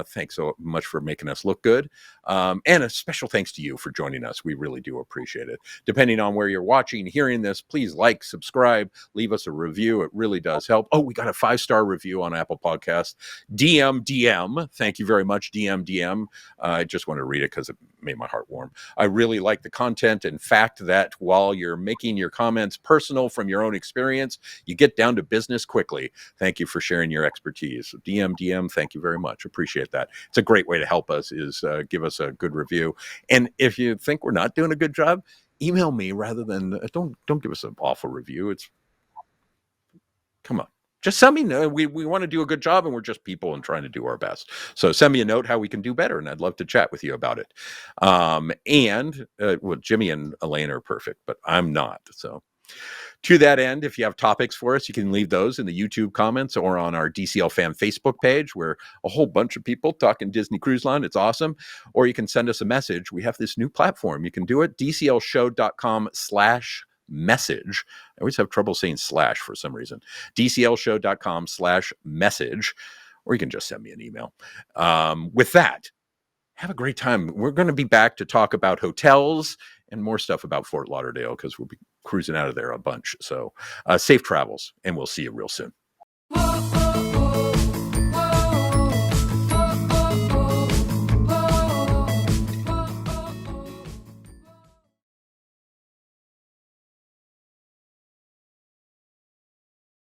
Thanks so much for making us look good. And a special thanks to you for joining us. We really do appreciate it. Depending on where you're watching, hearing this, please like, subscribe, leave us a review. It really does help. Oh, we got a 5-star review on Apple Podcasts. DM, thank you very much, DM. I just want to read it because it made my heart warm. I really like the content and fact that while you're making your comments personal from your own experience, you get down to business quickly. Thank you for sharing your expertise. DM, thank you very much. Appreciate that. It's a great way to help us is give us a good review. And if you think we're not doing a good job, email me rather than don't give us an awful review. It's come on. Just send me a note. We want to do a good job, and we're just people and trying to do our best. So send me a note how we can do better, and I'd love to chat with you about it. Well, Jimmy and Elaine are perfect, but I'm not. So to that end, if you have topics for us, you can leave those in the YouTube comments or on our DCL Fan Facebook page, where a whole bunch of people talking Disney Cruise Line. It's awesome. Or you can send us a message. We have this new platform. You can do it, dclshow.com/message. I always have trouble saying slash for some reason. dclshow.com/message, or you can just send me an email. With that, have a great time. We're going to be back to talk about hotels and more stuff about Fort Lauderdale because we'll be cruising out of there a bunch. So safe travels, and we'll see you real soon.